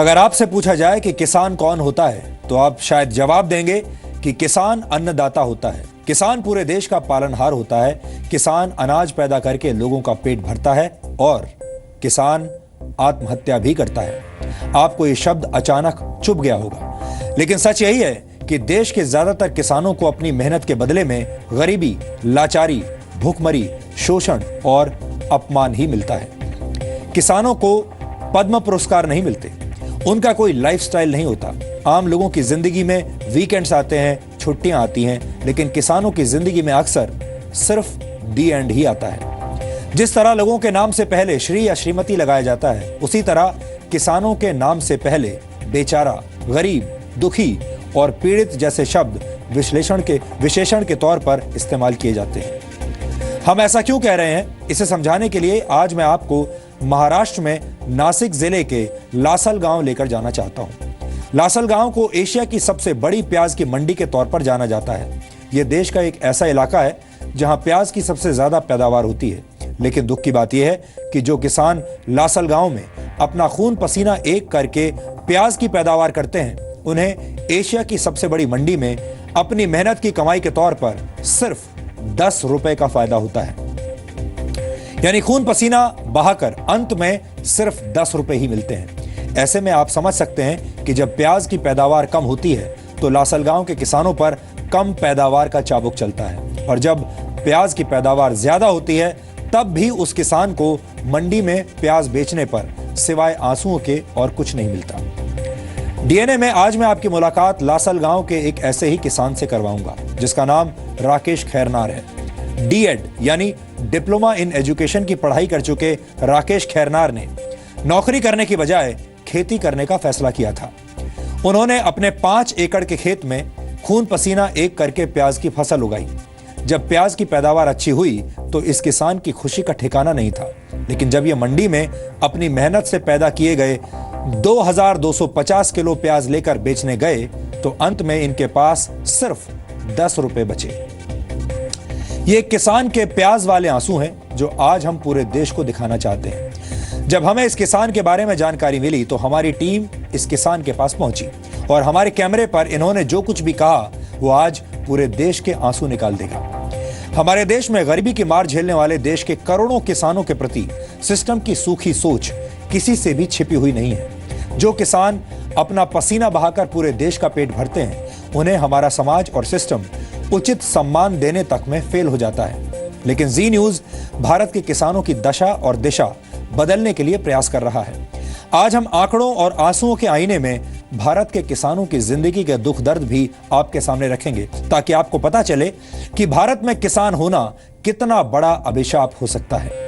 अगर आपसे पूछा जाए कि किसान कौन होता है तो आप शायद जवाब देंगे कि किसान अन्नदाता होता है। किसान पूरे देश का पालनहार होता है। किसान अनाज पैदा करके लोगों का पेट भरता है और किसान आत्महत्या भी करता है। आपको ये शब्द अचानक चुभ गया होगा, लेकिन सच यही है कि देश के ज्यादातर किसानों को अपनी मेहनत के बदले में गरीबी, लाचारी, भूखमरी, शोषण और अपमान ही मिलता है। किसानों को पद्म पुरस्कार नहीं मिलते, उनका कोई लाइफस्टाइल नहीं होता। आम लोगों की जिंदगी में वीकेंड्स आते हैं, छुट्टियां आती हैं, लेकिन किसानों की जिंदगी में अक्सर सिर्फ दी एंड ही आता है। जिस तरह लोगों के नाम से पहले श्री या श्रीमती लगाया जाता है, उसी तरह किसानों के नाम से पहले बेचारा, गरीब, दुखी और पीड़ित जैसे शब्द विशेषण के तौर पर इस्तेमाल किए जाते हैं। हम ऐसा क्यों कह रहे हैं, इसे समझाने के लिए आज मैं आपको महाराष्ट्र में नासिक जिले के लासल गांव लेकर जाना चाहता हूं। लासल गांव को एशिया की सबसे बड़ी प्याज की मंडी के तौर पर जाना जाता है। यह देश का एक ऐसा इलाका है जहां प्याज की सबसे ज्यादा पैदावार होती है। लेकिन दुख की बात यह है कि जो किसान लासल गांव में अपना खून पसीना एक करके प्याज की पैदावार करते हैं, उन्हें एशिया की सबसे बड़ी मंडी में अपनी मेहनत की कमाई के तौर पर सिर्फ 10 रुपए का फायदा होता है। यानी खून पसीना बहाकर अंत में सिर्फ 10 रुपए ही मिलते हैं। ऐसे में आप समझ सकते हैं कि जब प्याज की पैदावार कम होती है तो लासल गांव के किसानों पर कम पैदावार का चाबुक चलता है, और जब प्याज की पैदावार ज्यादा होती है तब भी उस किसान को मंडी में प्याज बेचने पर सिवाय आंसुओं के और कुछ नहीं मिलता। डीएनए में आज मैं आपकी मुलाकात लासल गांव के एक ऐसे ही किसान से करवाऊंगा जिसका नाम राकेश खैरनार है। डीएड यानी डिप्लोमा इन एजुकेशन की पढ़ाई कर चुके राकेश खैरनार ने नौकरी करने की बजाय खेती करने का फैसला किया था। उन्होंने अपने 5 एकड़ के खेत में खून पसीना एक करके प्याज की फसल उगाई। जब प्याज की पैदावार अच्छी हुई तो इस किसान की खुशी का ठिकाना नहीं था, लेकिन जब यह मंडी में अपनी मेहनत से पैदा किए गए 2250 किलो प्याज लेकर बेचने गए तो अंत में इनके पास सिर्फ 10 रुपए बचे। ये एक किसान के प्याज वाले आंसू हैं जो आज हम पूरे देश को दिखाना चाहते हैं। जब हमें इस किसान के बारे में जानकारी मिली तो हमारी टीम इस किसान के पास पहुंची और हमारे कैमरे पर इन्होंने जो कुछ भी कहा वो आज पूरे देश के आंसू निकाल देगा। हमारे देश में गरीबी की मार झेलने वाले देश के करोड़ों किसानों के प्रति सिस्टम की सूखी सोच किसी से भी छिपी हुई नहीं है। जो किसान अपना पसीना बहाकर पूरे देश का पेट भरते हैं, उन्हें हमारा समाज और सिस्टम उचित सम्मान देने तक में फेल हो जाता है। लेकिन जी न्यूज भारत के किसानों की दशा और दिशा बदलने के लिए प्रयास कर रहा है। आज हम आंकड़ों और आंसुओं के आईने में भारत के किसानों की जिंदगी के दुख दर्द भी आपके सामने रखेंगे, ताकि आपको पता चले कि भारत में किसान होना कितना बड़ा अभिशाप हो सकता है।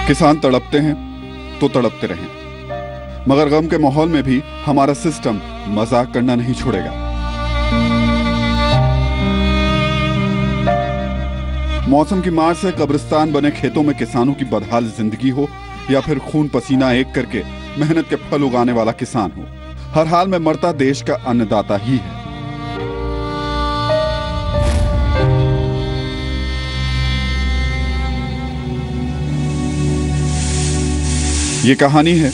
किसान तड़पते हैं तो तड़पते रहें, मगर गम के माहौल में भी हमारा सिस्टम मजाक करना नहीं छोड़ेगा। मौसम की मार से कब्रिस्तान बने खेतों में किसानों की बदहाल जिंदगी हो या फिर खून पसीना एक करके मेहनत के फल उगाने वाला किसान हो, हर हाल में मरता देश का अन्नदाता ही है। ये कहानी है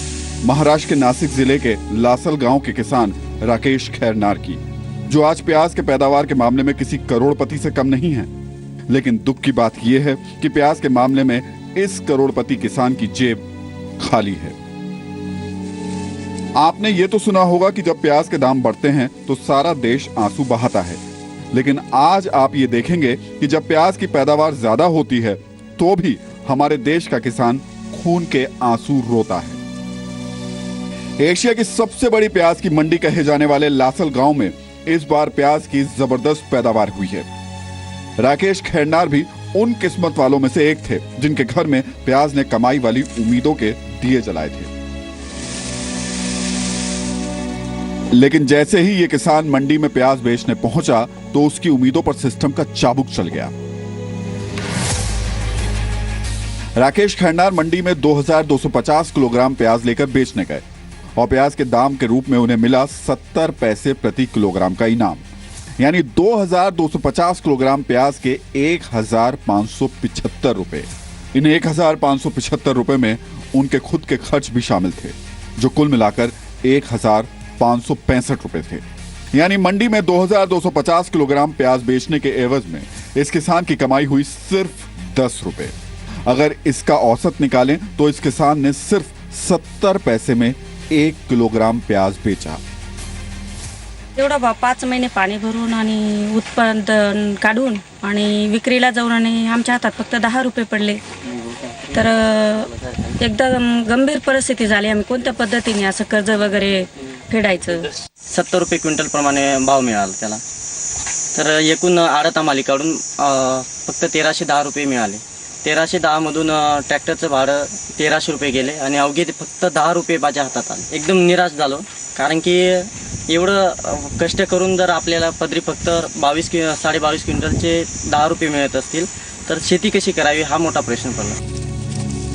महाराष्ट्र के नासिक जिले के लासल गांव के किसान राकेश खैरनार की, जो आज प्याज के पैदावार के मामले में किसी करोड़पति से कम नहीं है। लेकिन दुख की बात यह है कि प्याज के मामले में इस करोड़पति किसान की जेब खाली है। आपने ये तो सुना होगा कि जब प्याज के दाम बढ़ते हैं तो सारा देश आंसू बहाता है, लेकिन आज आप ये देखेंगे कि जब प्याज की पैदावार ज्यादा होती है तो भी हमारे देश का किसान खून के आंसू रोता है। एशिया की सबसे बड़ी प्याज की मंडी कहे जाने वाले लासल गांव में इस बार प्याज की जबरदस्त पैदावार हुई है। राकेश खैरनार भी उन किस्मत वालों में से एक थे जिनके घर में प्याज ने कमाई वाली उम्मीदों के दिए जलाए थे। लेकिन जैसे ही ये किसान मंडी में प्याज बेचने पहुंचा तो उसकी उम्मीदों पर सिस्टम का चाबुक चल गया। राकेश खैरनार मंडी में 2250 किलोग्राम प्याज लेकर बेचने गए और प्याज के दाम के रूप में उन्हें मिला 70 पैसे प्रति किलोग्राम का इनाम, यानी 2250 किलोग्राम प्याज के 1575 रुपए। इन 1575 रुपए में उनके खुद के खर्च भी शामिल थे, जो कुल मिलाकर 1565 रुपए थे। यानी मंडी में 2250 किलोग्राम प्याज बेचने के एवज में इस किसान की कमाई हुई सिर्फ 10 रुपए। अगर इसका औसत निकालें तो इस किसान ने सिर्फ 70 पैसे में 1 किलोग्राम प्याज बेचा। एवढा 5 महिने पाणी भरून आणि उत्पादन काढून आणि विक्रीला जाऊन आणि आमच्या हातात फक्त 10 रुपये पडले, तर एकदम गंभीर परिस्थिती झाली। आम्ही कोणत्या पद्धतीने असं कर्ज वगैरे फेडायचं। 70 रुपये क्विंटल प्रमाणे भाव मिळाला त्याला, तर एकूण आडत आम्हाला काढून फक्त 1310 रुपये मिळाले। 1310 मधून ट्रॅक्टरचं भाडं 1300 रुपये गेले आणि अवघे फक्त 10 रुपये माझ्या हातात आले। एकदम निराश झालो, कारण की एवढं कष्ट करून जर आपल्याला पदरी फक्त 22-22 क्विंटलचे 10 रुपये मिळत असतील तर शेती कशी करावी हा मोठा प्रश्न पडला।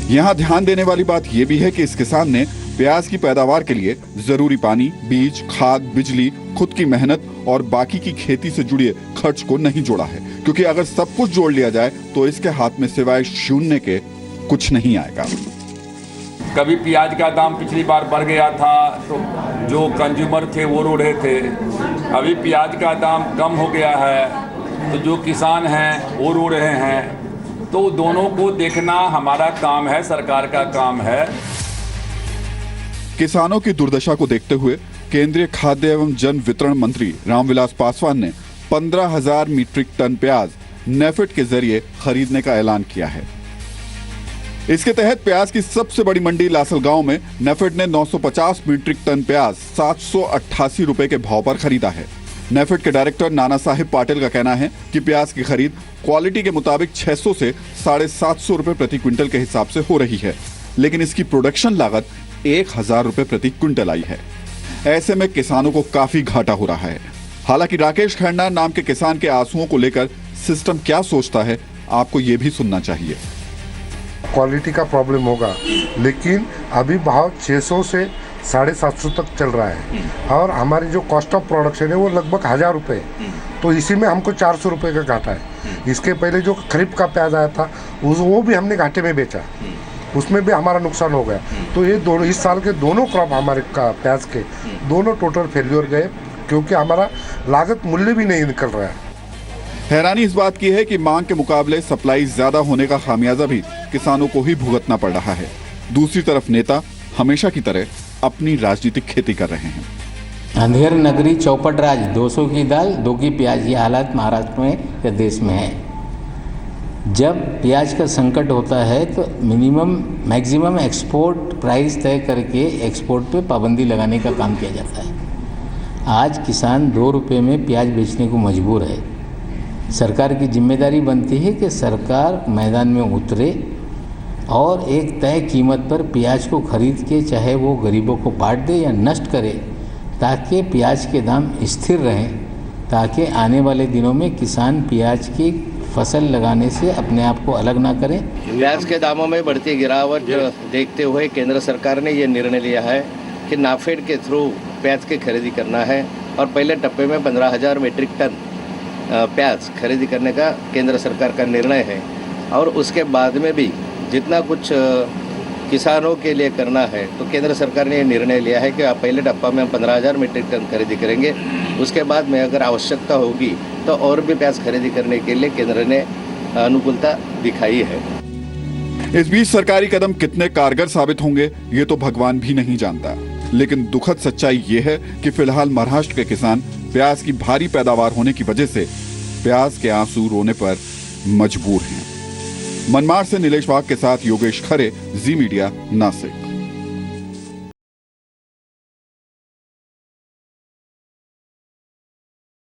यहाँ ध्यान देने वाली बात यह भी है कि इस किसान ने प्याज की पैदावार के लिए जरूरी पानी, बीज, खाद, बिजली, खुद की मेहनत और बाकी की खेती से जुड़े खर्च को नहीं जोड़ा है, क्योंकि अगर सब कुछ जोड़ लिया जाए तो इसके हाथ में सिवाय शून्य के कुछ नहीं आएगा। कभी प्याज का दाम पिछली बार बढ़ गया था तो जो कंज्यूमर थे वो रो रहे थे, अभी प्याज का दाम कम हो गया है तो जो किसान हैं वो रो रहे हैं। तो दोनों को देखना हमारा काम है, सरकार का काम है। किसानों की दुर्दशा को देखते हुए केंद्रीय खाद्य एवं जन वितरण मंत्री रामविलास पासवान ने 15,000 मीट्रिक टन प्याज नेफेड के जरिए खरीदने का ऐलान किया है। इसके तहत प्याज की सबसे बड़ी मंडी लासलगांव में नेफेड ने 950 मीट्रिक टन प्याज 788 रुपए के भाव पर खरीदा है। नेफेड के डायरेक्टर नाना साहिब पाटिल का कहना है कि प्याज की खरीद क्वालिटी के मुताबिक 600 से 750 रुपए प्रति क्विंटल के हिसाब से हो रही है, लेकिन इसकी प्रोडक्शन लागत 1000 रुपए प्रति क्विंटल आई है। ऐसे में किसानों को काफी घाटा हो रहा है। हालांकि राकेश खैरनार नाम के किसान के आंसुओं को लेकर सिस्टम क्या सोचता है, आपको ये भी सुनना चाहिए। क्वालिटी का प्रॉब्लम होगा, लेकिन अभी भाव 600 से 750 तक चल रहा है और हमारी जो कॉस्ट ऑफ प्रोडक्शन है वो लगभग 1000 रुपये, तो इसी में हमको 400 रुपये का घाटा है। इसके पहले जो खरीफ का प्याज आया था वो भी हमने घाटे में बेचा, उसमें भी हमारा नुकसान हो गया। तो ये दोनों इस साल के दोनों क्रॉप हमारे का प्याज के दोनों टोटल फेल्योर गए, क्योंकि हमारा लागत मूल्य भी नहीं निकल रहा है। हैरानी इस बात की है कि मांग के मुकाबले सप्लाई ज्यादा होने का खामियाजा भी किसानों को ही भुगतना पड़ रहा है। दूसरी तरफ नेता हमेशा की तरह अपनी राजनीतिक खेती कर रहे हैं। अंधेर नगरी चौपट राज, 200 की दाल 2 की प्याज, ये हालात महाराष्ट्र में या देश में है। जब प्याज का संकट होता है तो मैक्सिमम एक्सपोर्ट प्राइस तय करके एक्सपोर्ट पे पाबंदी लगाने का काम किया जाता है। आज किसान 2 रुपये में प्याज बेचने को मजबूर है। सरकार की जिम्मेदारी बनती है कि सरकार मैदान में उतरे और एक तय कीमत पर प्याज को खरीद के चाहे वो गरीबों को बांट दे या नष्ट करे, ताकि प्याज के दाम स्थिर रहें, ताकि आने वाले दिनों में किसान प्याज की फसल लगाने से अपने आप को अलग ना करें। प्याज के दामों में बढ़ती गिरावट देखते हुए केंद्र सरकार ने ये निर्णय लिया है कि नाफेड के थ्रू प्याज की खरीदी करना है और पहले टप्पे में 15,000 मीट्रिक टन प्याज खरीदी करने का केंद्र सरकार का निर्णय है। और उसके बाद में भी जितना कुछ किसानों के लिए करना है तो केंद्र सरकार ने ये निर्णय लिया है कि आप पहले टप्पा में हम 15,000 मीट्रिक टन खरीदी करेंगे। उसके बाद में अगर आवश्यकता होगी तो और भी प्याज खरीदी करने के लिए केंद्र ने अनुकूलता दिखाई है। इस बीच सरकारी कदम कितने कारगर साबित होंगे ये तो भगवान भी नहीं जानता, लेकिन दुखद सच्चाई ये है कि फिलहाल महाराष्ट्र के किसान प्याज की भारी पैदावार होने की वजह से प्याज के आंसू रोने पर मजबूर हैं। मनमाड़ से नीलेश वाघ के साथ योगेश खरे, जी मीडिया, नासिक।